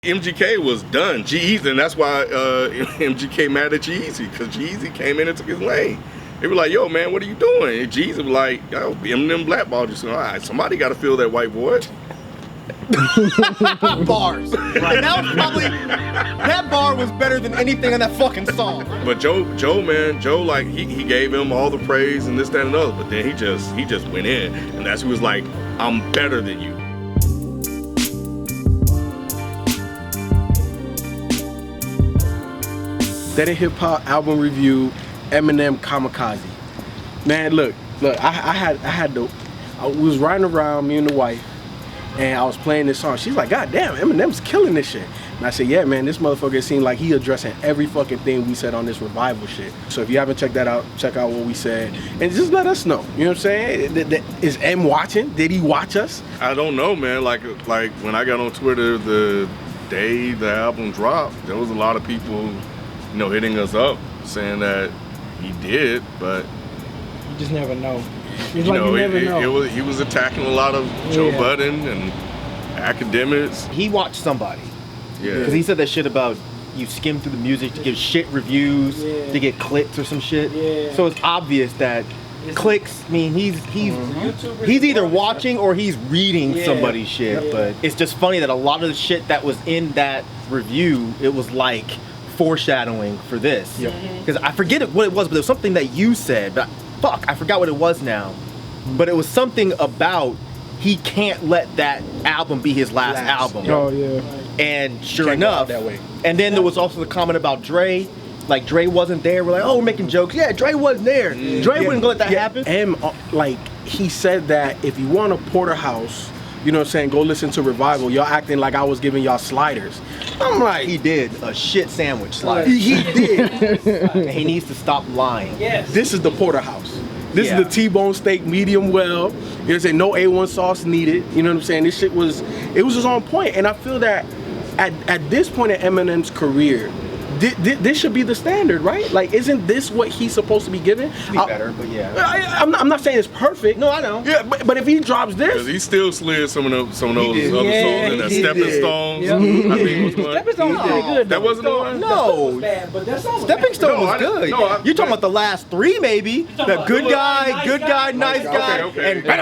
MGK was done. G-Eazy, and that's why MGK mad at G-Eazy, because G-Eazy came in and took his lane. They were like, yo, man, what are you doing? And G-Eazy was like, yo, Eminem blackballed you. So, all right, somebody got to fill that white void. Bars. Right. That was probably, that bar was better than anything on that fucking song. But Joe, like, he gave him all the praise and this, that, and other, but then he just went in, and that's who was like, I'm better than you. That a Hip Hop album review, Eminem Kamikaze. Man, look, I was riding around, me and the wife, and I was playing this song. She's like, God damn, Eminem's killing this shit. And I said, yeah, man, this motherfucker seemed like he addressing every fucking thing we said on this revival shit. So if you haven't checked that out, check out what we said, and just let us know. You know what I'm saying? Is M watching? Did he watch us? I don't know, man. Like when I got on Twitter the day the album dropped, there was a lot of people, you know, hitting us up saying that he did, but you just never know. It's you like know, you never know. He was attacking a lot of Joe Budden and academics. He watched somebody. Yeah. Because he said that shit about you skim through the music to give shit reviews, to get clicks or some shit. Yeah. So it's obvious that clicks, I mean, he's either watching or he's reading somebody's shit. Yeah. But it's just funny that a lot of the shit that was in that review, it was like foreshadowing for this. Because I forget what it was, but it was something that you said, but fuck, I forgot what it was now. But it was something about he can't let that album be his last album. Oh yeah. And sure enough, that way. And then there was also the comment about Dre. Like Dre wasn't there. We're like, oh, we're making jokes. Yeah, Dre wasn't there. Dre wouldn't go let that happen. And like he said that if you want a porterhouse, you know what I'm saying, go listen to Revival. Y'all acting like I was giving y'all sliders. I'm like, He did a shit sandwich slider. he did. And he needs to stop lying. Yes. This is the porterhouse. This is the T-bone steak, medium well. You know what I'm saying? No A1 sauce needed. You know what I'm saying? This shit was, it was just on point. And I feel that at this point in Eminem's career, this should be the standard, right? Like, isn't this what he's supposed to be giving? Be better, but yeah. I'm not saying it's perfect. No, I know. Yeah, but if he drops this, Because he still slid some of those other songs in that he Stepping did. Stones. Yep. I think was one. Stepping Stones was pretty good. That wasn't the one? No. Bad, but that song was Stepping Stone was good. no, You're talking about the last three, maybe. The about good good guy, guy, good guy, nice guy, Okay. and I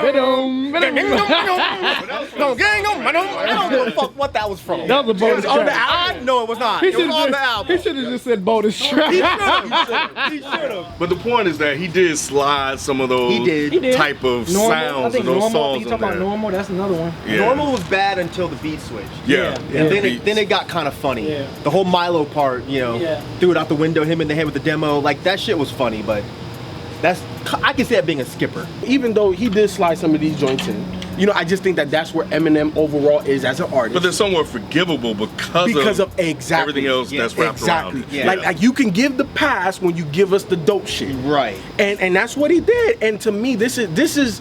don't give a fuck what that was from. That was a bonus on the track. album. No, it was not. It was on the album. He should have just said bonus track. He should have. But the point is that he did slide some of those He did. type of Normal, sounds I think of those normal. songs You on talking about there. normal? That's another one. Yeah. Normal was bad until the beat switched. Yeah. And The then it got kind of funny. Yeah. The whole Milo part, you know, threw it out the window, him in the head with the demo. Like, that shit was funny, but I can see that being a skipper. even though he did slide some of these joints in, you know, I just think that that's where Eminem overall is as an artist. But they're somewhat forgivable because of exactly everything else that's wrapped around it. Yeah. Like you can give the pass when you give us the dope shit. Right. And that's what he did. And to me, this is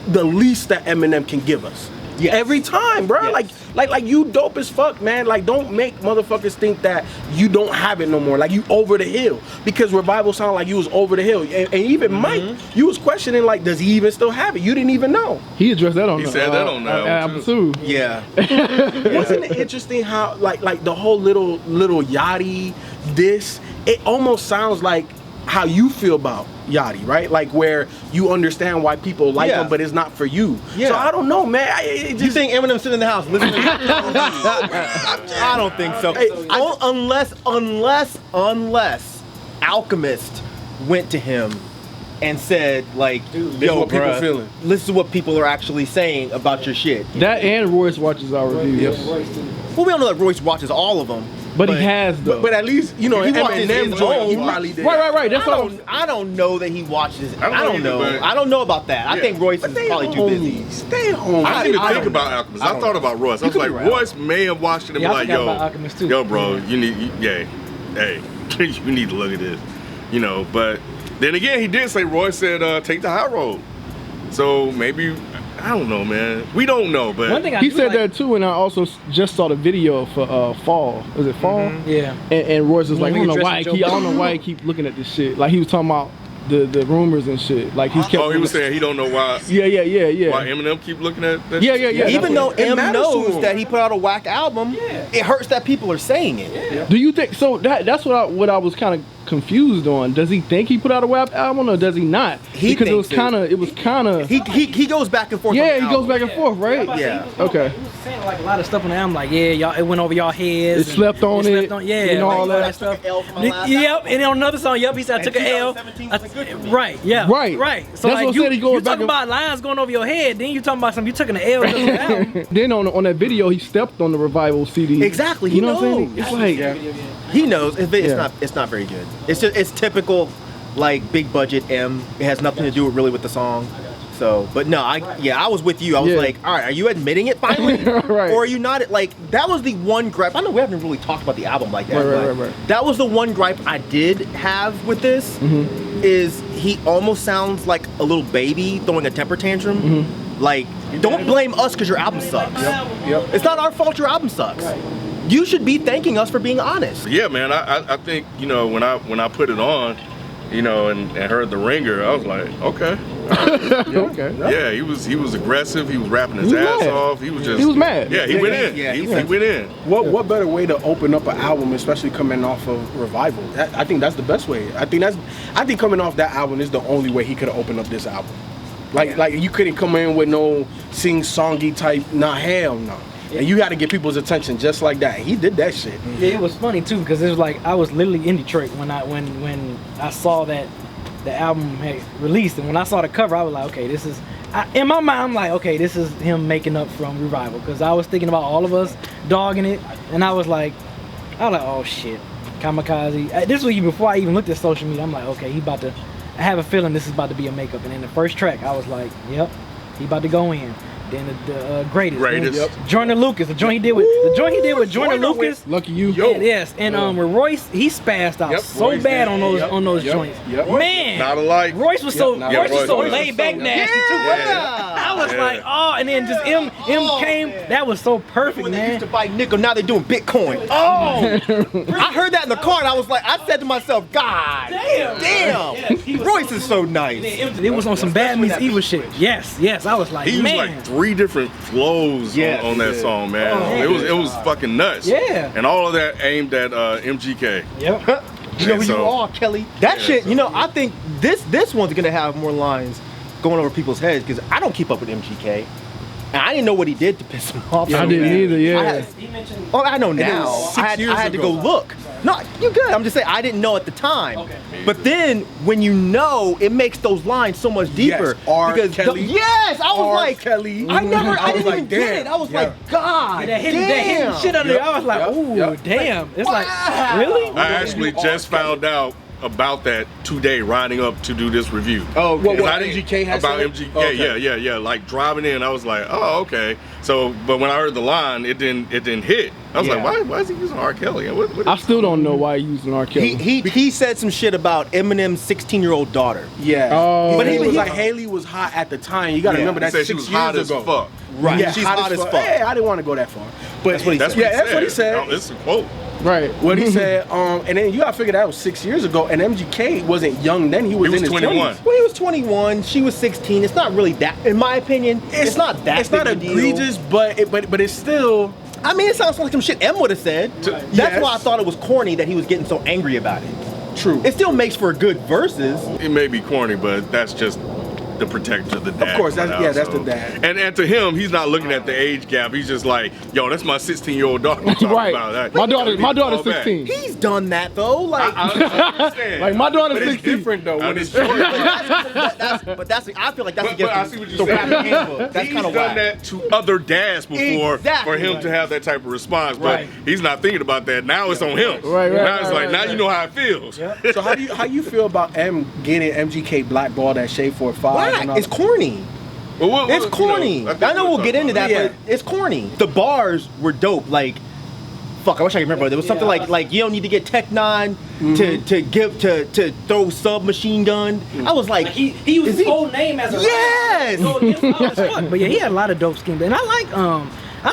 the least that Eminem can give us. Yes. Every time, bro. Yes. Like you dope as fuck, man. Like, don't make motherfuckers think that you don't have it no more. Like, you over the hill. Because Revival sounded like you was over the hill. And even Myke, you was questioning, like, does he even still have it? You didn't even know. He addressed that on He said that on that album one, too. Yeah. Wasn't it interesting how, like the whole little Yachty diss, it almost sounds like how you feel about Yachty, right? Like, where you understand why people like him, but it's not for you. Yeah. So I don't know, man. You think Eminem sitting in the house listening? I don't think so. Hey, Unless Alchemist went to him and said, like, this yo, what people bruh, feeling. this is what people are actually saying about your shit. That and Royce watches our reviews. Well, we don't know that Royce watches all of them. But he has though. But at least, you know, If he watches Eminem his joint, he own- probably did. Right. That's all. I don't know that he watches. I don't know either, but- I don't know about that. I Yeah. think Royce But is they probably too busy. homies. Stay home. I didn't even I think don't about know. Alchemist. I I don't thought know. about Royce. I was could like, be right. Royce may have watched it and Yeah, be I like, forgot about Alchemist too. yo, bro, you need to look at this. You know, but then again, he did say, Royce said, take the high road. So maybe, I don't know, man. We don't know, but One thing He said that too, and I also just saw the video for Fall. Was it Fall? Yeah. And Royce was like, I When don't know we why addressed I don't know why he keep looking at this shit. Like he was talking about the rumors and shit. Like he's kept. Oh, he was saying he don't know why. Yeah. Why Eminem keep looking at that? Yeah. Even though It M matters to knows him. that he put out a whack album, it hurts that people are saying it. Do you think so? That's what I was kind of confused on. Does he think he put out a WAP album or does he not? He because thinks it was kind of. He goes back and forth. Yeah, on the he goes album. back and forth, right? Yeah. Okay. He was saying like a lot of stuff on the album, like y'all, it went over y'all heads. It slept on it, and all that. Stuff. L from my last Yep, and on another song, he said I took an L. 2017 wasn't good for me. Right, yeah. Right. So That's like what I said, he going you back talking and- about lines going over your head, then you talking about something you took an L. Just on the album. Then on that video, he stepped on the Revival CD. Exactly, You he know what I'm saying? knows. It's like. He knows. It's Yeah. not very good. It's typical, like big budget M. It has nothing to do really with the song. So, but no, I was with you. I was Yeah. like, all right, are you admitting it finally, Right. or are you not? Like that was the one gripe. I know we haven't really talked about the album like that. Right. but that was the one gripe I did have with this. Is he almost sounds like a little baby throwing a temper tantrum? Like, don't blame us because your album sucks. Yep. It's not our fault your album sucks. You should be thanking us for being honest. Yeah, man. I think when I put it on, and heard the ringer, I was like, okay. Okay. Yeah, he was aggressive. He was rapping his He was ass mad. off. He was just. He was mad. Yeah, he went in. Yeah, he he went in. What better way to open up an album, especially coming off of Revival? I think that's the best way. I think coming off that album is the only way he could have opened up this album. Like you couldn't come in with no sing-songy type. Nah, hell no. And you got to get people's attention just like that. He did that shit. Yeah, it was funny too because it was like I was literally in Detroit when I saw that the album had released, and when I saw the cover, I was like, okay, this is. In my mind, I'm like, okay, this is him making up from Revival because I was thinking about all of us dogging it, and I was like, oh shit, Kamikaze. This was even before I even looked at social media. I'm like, okay, he about to. I have a feeling this is about to be a makeup, and in the first track, I was like, yep, he about to go in. Then the greatest. Yep. Joyner Lucas, the joint he did with Joyner Lucas. Lucky you. Yes, and with Royce, he spazzed out so Royce bad did. on those joints. Yep. Man, Not alike. Royce was so Yep, Royce was so Royce laid back nasty too. I was like, oh, and then just M came. That was so perfect, When they used man. to buy nickel, now they're doing Bitcoin. Oh, I heard that in the car, and I said to myself, God damn, Royce is so nice. It was on some bad meets evil shit. Yes, I was like, He used man. like 3 different flows on that song, man. It was fucking nuts. Yeah. And all of that aimed at MGK. Yep. You know who So- you are, Kelly. That shit, I think this one's gonna have more lines going over people's heads because I don't keep up with MGK. And I didn't know what he did to piss him off. I didn't either. Yeah. I know now. was I 6 years had to go ago. look. No, you're good. I'm just saying I didn't know at the time. Okay. But then when you know, it makes those lines so much deeper. Yes, R. Kelly. Yes, I was R. like, Kelly. I was didn't like, even get it. damn. I was Yeah. like, God, That hidden shit under there. I was like, Yep. ooh, Yep. damn. It's like, Wow. really? I actually just found out about that today, riding up to do this review. Oh, What, Because I didn't- MGK has about said? MGK, Okay. yeah. Like driving in, I was like, oh, okay. So, but when I heard the line, it didn't hit. I was Yeah. like, why is he using R. Kelly? What I still don't know why he's using R. Kelly. he said some shit about Eminem's 16-year-old daughter. Yeah. Oh. But he But was he- like, Haley was hot at the time. You got to remember He that said 6 she was years hot as ago. fuck. Right. Yeah, She's hot as fuck. Hey, I didn't want to go that far. But That's what he That's said. what he that's said. what he said. No, it's a quote. Right. What he said, and then you gotta figure that was 6 years ago, and MGK wasn't young then, he was was in his 21. 20s. Well, he was 21. She was 16. It's not really that, in my opinion. It's not that. It's not big a deal. egregious, but it's still. I mean, it sounds like some shit M would have said. That's Yes. why I thought it was corny that he was getting so angry about it. True. It still makes for good verses. It may be corny, but that's just the protector, the dad. Of course, that's- coming yeah, out, that's so. the dad. And to him, he's not looking at the age gap. He's just like, yo, that's my 16-year-old daughter. I'm talking Right. about that. My daughter's Fall back. 16. He's done that though. Like, I understand. Like my daughter's But it's 16. different though. I When it's understand. but that's I feel like that's But I against see what the you're saying. rap handbook. That's He's kind of done why. that to other dads before Exactly. for him to have that type of response, but Right. he's not thinking about that. Now it's on him. Right, Now it's right, like, right, now right. you know how it feels. so how you feel about M getting MGK blackballed at Shade 45? Why? and all It's that? corny. Well, It's corny. think I know we'll get into that, Yeah. but it's corny. The bars were dope. Like, fuck, I wish I could remember. There was something like you don't need to get Tech 9 to throw submachine gun. I was like, He used his whole name as a Yes! rapper. But yeah, he had a lot of dope schemes, and I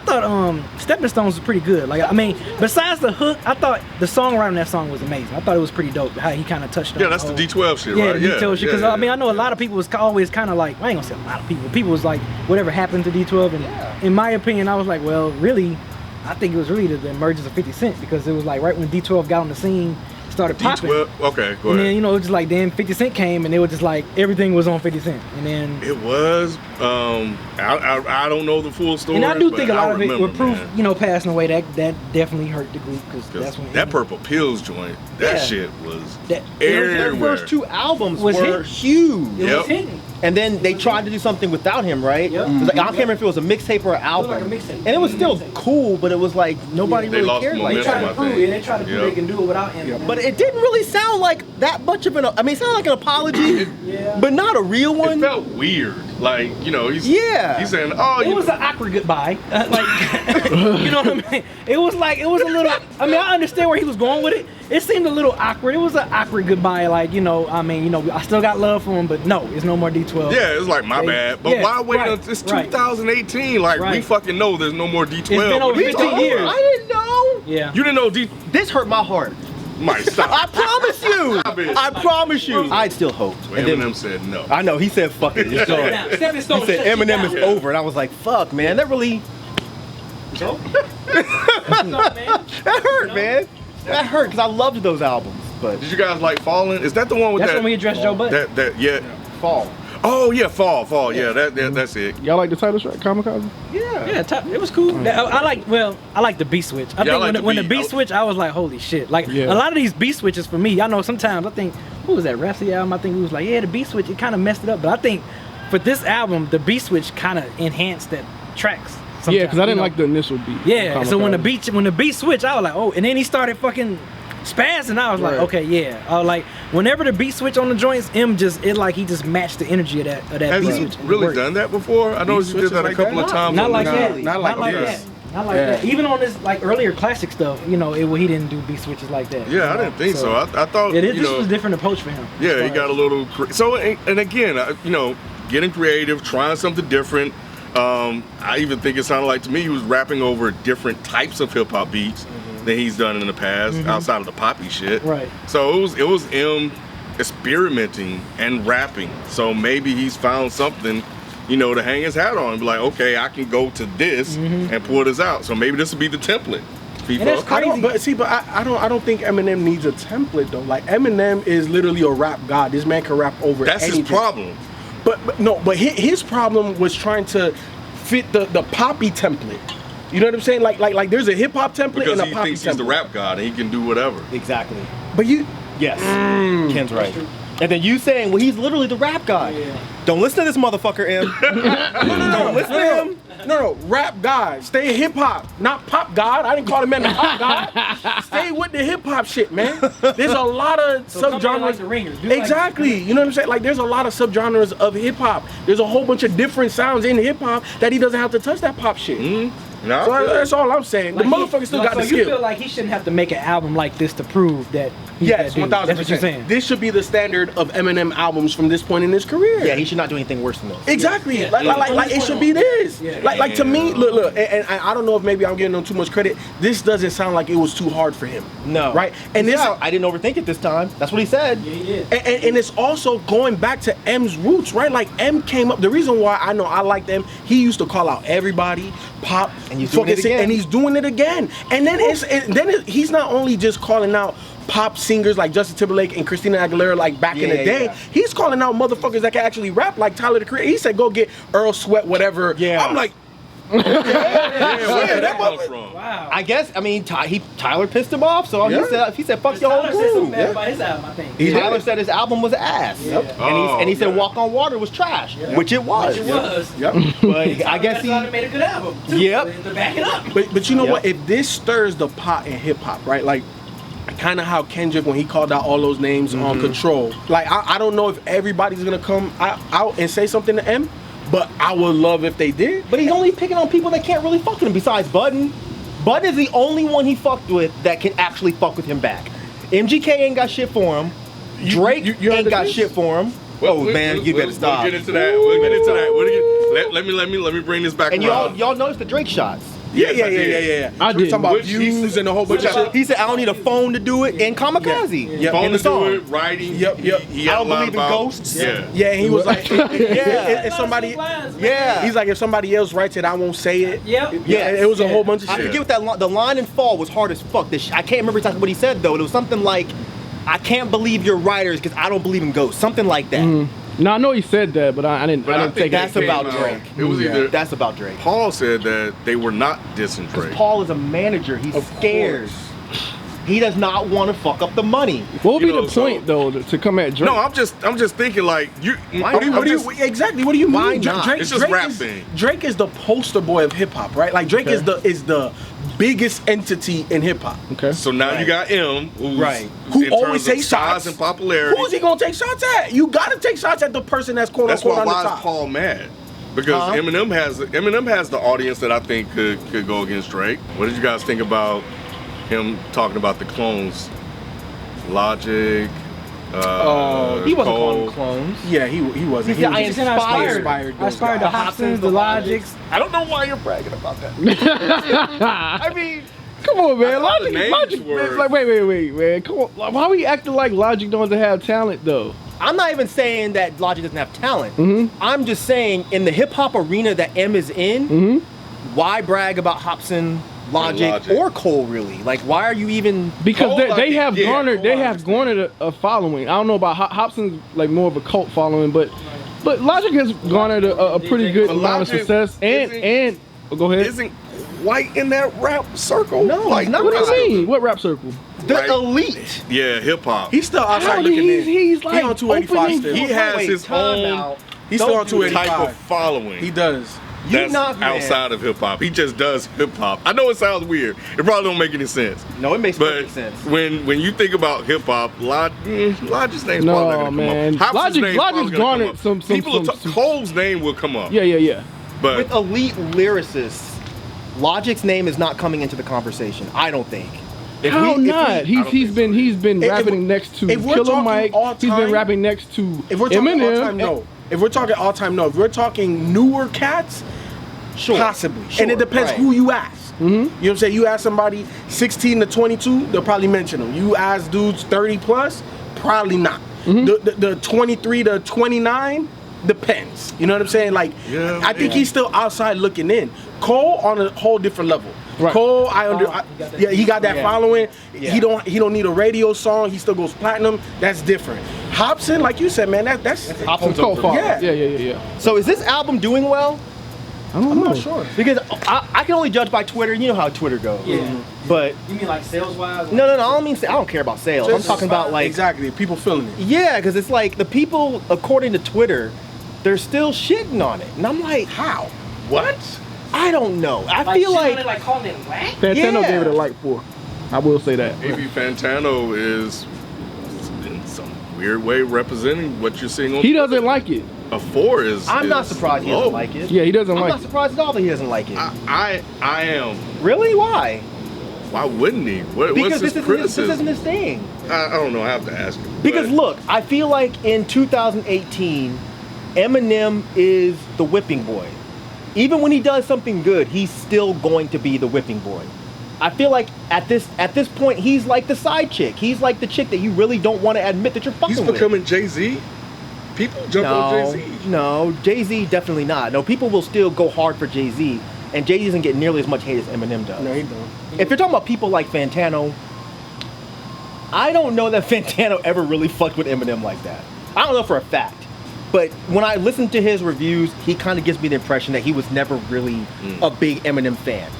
thought thought Stepping Stones was pretty good. Like I mean, besides the hook, I thought the songwriting on that song was amazing. I thought it was pretty dope how he kind of touched on. Yeah, that's the D12 shit, yeah, right? the D12 shit. Because I mean, I know a lot of people was always kind of like, I ain't gonna say a lot of people. People was like, whatever happened to D12, and in my opinion, I was like, well, really, I think it was really the emergence of 50 Cent because it was like right when D12 got on the scene. Started popping. Okay, go ahead. And then, you know, just like then 50 Cent came and it was just like everything was on 50 Cent. And then it was I don't know the full story. And I do think a lot of it remember, with Proof, man. you know, passing away, that definitely hurt the group because that's when that Purple Pills joint, that shit was that, Their everywhere. first 2 albums Was were hit. huge. it was hitting. And then they tried to do something without him, right? Yep. It was like, I can't remember if it was a mixtape or an album. like a mixtape. And it was still cool, but it was like nobody They really lost cared. Like, They tried to I prove think. it. They tried to prove they can do it without him. but it didn't really sound like that much of an. I mean, it sounded like an apology, but not a real It one. felt weird. Like, you know, he's saying, oh, It was an awkward goodbye. Like, you know what I mean? It was like, it was a little, I mean, I understand where he was going with it. It seemed a little awkward. It was an awkward goodbye. Like, you know, I mean, you know, I still got love for him, but no, it's no more D12. yeah, it's like my bad. But why wait until it's 2018? Like, we fucking know there's no more D12. It's been over 15 years. I didn't know. Yeah. You didn't know D. This hurt my heart. Mike, stop. I promise you. Stop it. I promise you. I'd still hoped. So And then- Eminem said no. I know, he said fuck it. It's done. Now, Stepping Stone He said shut shit Eminem down. is over, and I was like, fuck, man, that really, that hurt, man. That hurt, because I loved those albums, but Did you guys like Fallen? Is that the one with That's that? when we addressed Joe Budden. Yeah. Fall. Oh yeah, Fall. Yeah, that's it. Y'all like the title track, Kamikaze? Yeah, it was cool. I like the beat switch. I Yeah, I think like when the the beat. beat switch, I was like, holy shit. Like Yeah. a lot of these beat switches for me, I know sometimes I think, who was that Rhapsody album? I think we was like, yeah, the beat switch, it kind of messed it up. But I think for this album, the beat switch kind of enhanced that tracks. Yeah, because I didn't you know? like the initial beat. Yeah, from so when Kamikaze. the beat switch, I was like, oh, and then he started fucking spazzing. I was like, Right. okay, yeah. I was like, whenever the beat switch on the joints, he just matched the energy of that Has beat he switch. It really worked. done that before? I know Beat he did switches that a like couple that? of times. Not on like the- that. not like that. this. Not like Yeah. that. Even on this like earlier classic stuff, you know, he didn't do beat switches like that. Yeah, I didn't think so. I thought Yeah, you this know, was a different approach for him. yeah, he got a little so and again, you know, getting creative, trying something different. I even think it sounded like to me he was rapping over different types of hip hop beats than he's done in the past, outside of the poppy shit. Right. So it was him experimenting and rapping. So maybe he's found something, you know, to hang his hat on. Be like, okay, I can go to this and pull this out. So maybe this will be the template. And that's Feefo. I don't, but I don't think Eminem needs a template though. Like Eminem is literally a rap god. This man can rap over That's anything. his problem. But his problem was trying to fit the poppy template. You know what I'm saying? Like there's a hip hop template Because and a he poppy thinks template. he's the rap god and he can do whatever. Exactly. But you, Yes. Ken's right. And then you saying, well, he's literally the rap guy. Yeah. Don't listen to this motherfucker, M. Don't listen to him. no, rap god. Stay hip hop, not pop god. I didn't call him man the pop god. Stay with the hip hop shit, man. There's a lot of So come in subgenres. like the Ringers. Do like- Exactly. You know what I'm saying? Like there's a lot of subgenres of hip hop. There's a whole bunch of different sounds in hip hop that he doesn't have to touch that pop shit. No, So that's all I'm saying. The motherfucker still got the So you skill. feel like he shouldn't have to make an album like this to prove that he's Yes, that dude. 1000%. That's what you're saying. This should be the standard of Eminem albums from this point in his career. Yeah, he should not do anything worse than this. Exactly. Yeah. Like it should be this. Yeah. Like to me, look, and I don't know if maybe I'm giving him too much credit. This doesn't sound like it was too hard for him. No. Right? And this Yeah, I didn't overthink it this time. That's what he said. Yeah, he did. and it's also going back to M's roots, right? Like M came up. The reason why I know I liked M, he used to call out everybody, pop, And he's doing it fucking again. and he's doing it again. And then he's not only just calling out pop singers like Justin Timberlake and Christina Aguilera like back in the Yeah, day. yeah. He's calling out motherfuckers that can actually rap like Tyler the Creator. He said go get Earl Sweat, whatever. Yeah. I'm like, where did that that come mother- from? Wow. I guess, I mean, Tyler pissed him off, so Yeah. he said, fuck your whole Tyler said something crew. bad about his album, I think. He Tyler did. said his album was ass. Yep. And he said okay. Walk on Water was trash, which it was. It was. Yep. But I guess Tyler he, made a good album. Too, Yep. To back it up. But you know Yep. what? If this stirs the pot in hip hop, right? Like kind of how Kendrick when he called out all those names on Control. Like I don't know if everybody's gonna come out and say something to M, but I would love if they did. but he's only picking on people that can't really fuck with him besides Budden. Budden is the only one he fucked with that can actually fuck with him back. MGK ain't got shit for him. Drake you ain't got understand? shit for him. Man, you better stop. We'll get into that. We'll get into that. Let me bring this back And around. y'all notice the Drake shots. Yes, yeah. I did. I We did. talking about Which he views said- and a whole bunch of shit. He said, I don't need a phone to do it in Kamikaze. Yeah. Phone In the to song. do it, writing. Yep. He I had don't a lot believe in about ghosts. Yeah. Yeah, and he was like, if somebody, Yeah. he's like, if somebody else writes it, I won't say it. Yep. Yeah. It was a whole bunch of I shit. forget what the line in Fall was hard as fuck. I can't remember exactly what he said though. It was something like, I can't believe you're writers because I don't believe in ghosts. Something like that. No, I know he said that, but I didn't. But I I didn't think take that's it. came about out- Drake. It was either That's about Drake. Paul said that they were not dissing Drake. Paul is a manager. He's Of scared. He does not want to fuck up the money. What would You be know, the point though to come at Drake? No, I'm just thinking like you. Why What do you, I'm what do just- you, exactly? What do you mean? Why not? It's just rap thing. Drake is the poster boy of hip hop, right? Like Drake Okay. is the biggest entity in hip hop. Okay. So now Right. you got M, who's, Right. Who in always terms of takes size shots. and popularity. Who's he gonna take shots at? You gotta take shots at the person that's quote That's unquote why on the is top. Paul mad? Because Eminem has the audience that I think could go against Drake. What did you guys think about him talking about the clones? Logic. He wasn't Cole. calling them clones. Yeah, he wasn't. He said, was I just- inspired. I inspired the Hobsons, the Logics. I don't know why you're bragging about that. I mean, Come on, man. I thought the Logic, names Logic. were- Man, like, wait, man. Come on. Like, why we acting like Logic doesn't have talent though? I'm not even saying that Logic doesn't have talent. Mhm. I'm just saying in the hip hop arena that M is in, why brag about Hobson, Logic, Logic. or Cole really? Like, why are you even? Because Cole, they like, have yeah, garnered Cole, they I have understand. garnered a following. I don't know about Hobson's like more of a cult following, but Logic has garnered a pretty good But amount of Logic success. And oh, go ahead. Isn't quite in that rap circle. No, like he's not. What do kind you of- mean? What rap circle? The Right. elite. Yeah, hip hop. He's still outside How looking in. he's like he on 285 opening- still. He has Wait, his time own out. He's Don't still on do that. type 285. of following. He does. You That's not man. outside of hip hop. He just does hip hop. I know it sounds weird. It probably don't make any sense. No, it makes But perfect sense. when you think about hip hop, Logic's name's probably No, not gonna man. come up. Hobson's Logic's name's probably gonna garnered come up. some- People will some- Cole's name will come up. Yeah. But With elite lyricists, Logic's name is not coming into the conversation. I don't think. If How we- if not? we- He's been If- rapping next to if we're Killer talking Mike. all He's been time- rapping next to If we're talking all Eminem. time, no. If we're talking all time, no. If we're talking newer cats, Sure. possibly. Sure, And it depends right. who you ask. You know what I'm saying? You ask somebody 16 to 22, they'll probably mention them. You ask dudes 30 plus, probably not. The 23 to 29 depends. You know what I'm saying? Like, Yeah, I think yeah. he's still outside looking in. Cole on a whole different level. Right. Cole, he got that Yeah. following. Yeah. He don't need a radio song. He still goes platinum. That's different. Hobson, like you said, man, that's Hobson's Cult over. follower. Yeah. Yeah. So is this album doing well? I don't I'm know. not sure. Because I can only judge by Twitter. You know how Twitter goes. Yeah. But You mean like sales wise? no. I don't mean. I don't care about sales. I'm talking about like. exactly people feeling it. Yeah, because it's like the people, according to Twitter, they're still shitting on it, and I'm like, How? what? I don't know. I Like, feel shit on like it, like calling it whack. Fantano Yeah. gave it a like 4. I will say that. Maybe Fantano is in some weird way representing what you're seeing on He doesn't like it. a 4 is I'm not is surprised he low. doesn't like it. Yeah, he doesn't I'm like not it. surprised at all that he doesn't like it. I am. Really? Why? Why wouldn't he? What's Because his this criticism? isn't his thing. I don't know. I have to ask him. Because but- look, I feel like in 2018, Eminem is the whipping boy. Even when he does something good, he's still going to be the whipping boy. I feel like at this point, he's like the side chick. He's like the chick that you really don't want to admit that you're fucking he's with. becoming Jay-Z. People jump on Jay-Z. No, Jay-Z definitely not. No, people will still go hard for Jay-Z, and Jay-Z doesn't get nearly as much hate as Eminem does. No, he don't. If you're talking about people like Fantano, I don't know that Fantano ever really fucked with Eminem like that. I don't know for a fact. But when I listen to his reviews, he kind of gives me the impression that he was never really a big Eminem fan.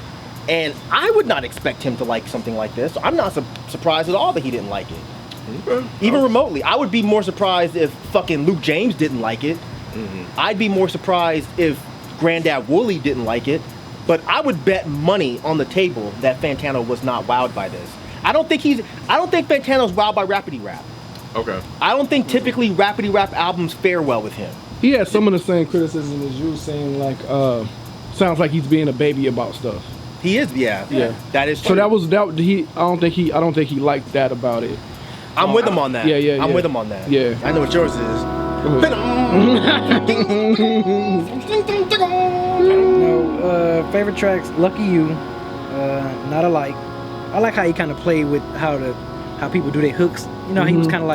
And I would not expect him to like something like this. I'm not surprised at all that he didn't like it. Okay. Even remotely. I would be more surprised if fucking Luke James didn't like it. I'd be more surprised if Granddad Wooly didn't like it. But I would bet money on the table that Fantano was not wowed by this. I don't think Fantano's wowed by Rapidy Rap. Okay. I don't think typically Rapidy Rap albums fare well with him. He had some of the same criticism as you, saying like, sounds like he's being a baby about stuff. He is, yeah. Yeah. That is true. So that was that. He, I don't think he liked that about it. I'm with him on that. Yeah. I'm with him on that. Yeah. I know what yours is. No, favorite tracks, Lucky You, Not Alike. I like how he kind of played with how people do their hooks. You know, he was kind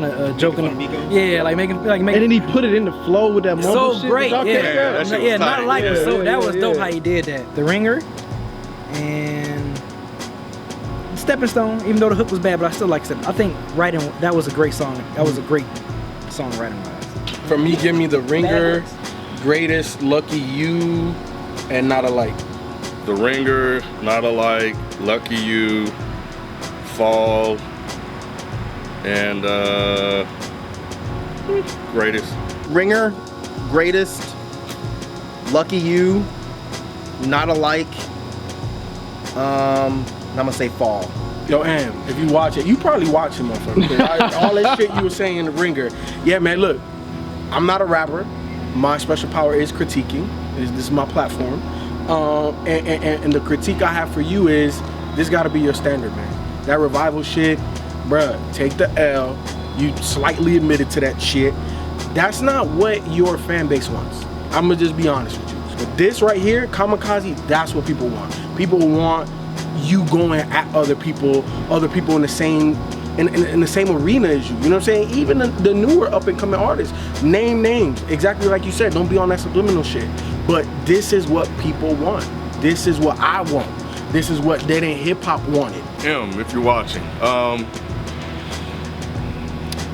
of joking. Yeah, like making. And then he put it in the flow with that mumble so shit. great. Y'all catch that? that shit was Not tight. Alike was so that was dope yeah. how he did that. The Ringer and Stepping Stone. Even though the hook was bad, but I still like Stepping. I think writing that was a great song. That was a great song writing wise. For me, give me The Ringer, Greatest, Lucky You, and Not Alike. The Ringer, Not Alike, Lucky You, Fall, and Greatest. Ringer, Greatest, Lucky You, Not Alike. I'm gonna say Fall. Yo, Am, if you watch it, you probably watch it, motherfucker. All that shit you were saying in The Ringer. Yeah, man, look, I'm not a rapper. My special power is critiquing. This is my platform. And the critique I have for you is, this gotta be your standard, man. That revival shit, bruh, take the L. You slightly admitted to that shit. That's not what your fan base wants. I'm gonna just be honest with you. But this right here, Kamikaze, that's what people want. People want you going at other people in the same in the same arena as you. You know what I'm saying? Even the newer up and coming artists, name names. Exactly like you said, don't be on that subliminal shit. But this is what people want. This is what I want. This is what Dead End Hip Hop wanted. If you're watching,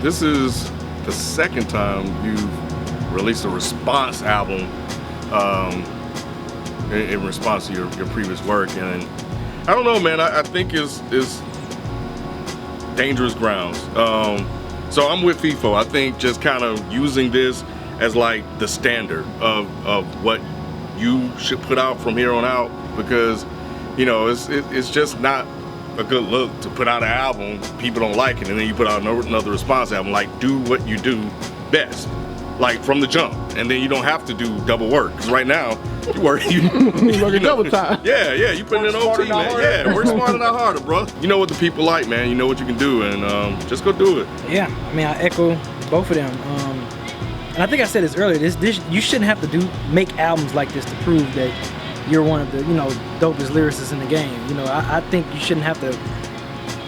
this is the second time you've released a response album in response to your previous work, and I don't know, man. I think is dangerous grounds. So I'm with Feefo. I think just kind of using this as like the standard of what you should put out from here on out, because you know it's just not a good look to put out an album, people don't like it, and then you put out another response album. Like, do what you do best, like from the jump, and then you don't have to do double work. Because right now you working double time. Yeah, you putting in OT, man. Yeah, work smarter, not harder, bro. You know what the people like, man. You know what you can do, and just go do it. Yeah, I mean, I echo both of them. And I think I said this earlier. This you shouldn't have to make albums like this to prove that you're one of the dopest lyricists in the game. I think you shouldn't have to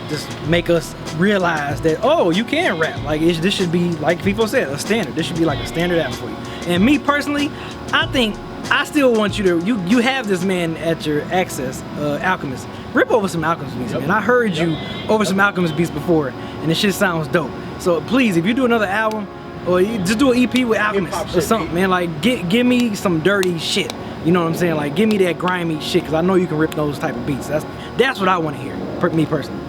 just make us realize that you can rap. Like this should be, like people said, a standard. This should be like a standard album for you. And me personally, I think I still want you to you have this man at your access, Alchemist. Rip over some Alchemist beats, man. I heard you over some Alchemist beats before, and this shit sounds dope. So please, if you do another album, or you just do an EP with Alchemist or something, man, like give me some dirty shit. You know what I'm saying? Like, give me that grimy shit, because I know you can rip those type of beats. That's what I want to hear, me personally.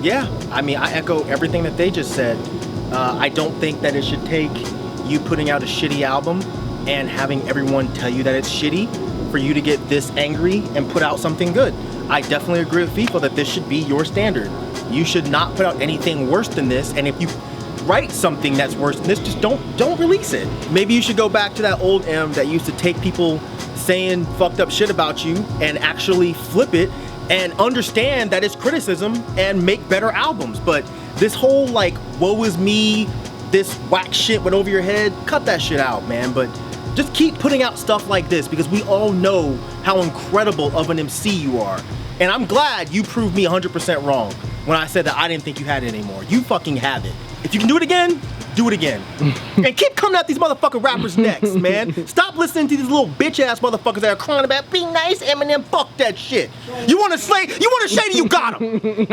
Yeah, I mean, I echo everything that they just said. I don't think that it should take you putting out a shitty album and having everyone tell you that it's shitty for you to get this angry and put out something good. I definitely agree with Feefo that this should be your standard. You should not put out anything worse than this, and if you write something that's worse than this, just don't release it. Maybe you should go back to that old M that used to take people saying fucked up shit about you and actually flip it and understand that it's criticism and make better albums. But this whole like woe is me, this whack shit went over your head, cut that shit out, man. But just keep putting out stuff like this, because we all know how incredible of an MC you are. And I'm glad you proved me 100% wrong when I said that I didn't think you had it anymore. You fucking have it. If you can do it again, do it again. And keep coming at these motherfucking rappers next, man. Stop listening to these little bitch ass motherfuckers that are crying about be nice, Eminem, fuck that shit. You want to slay, you want to shady, you got him.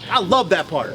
I love that part.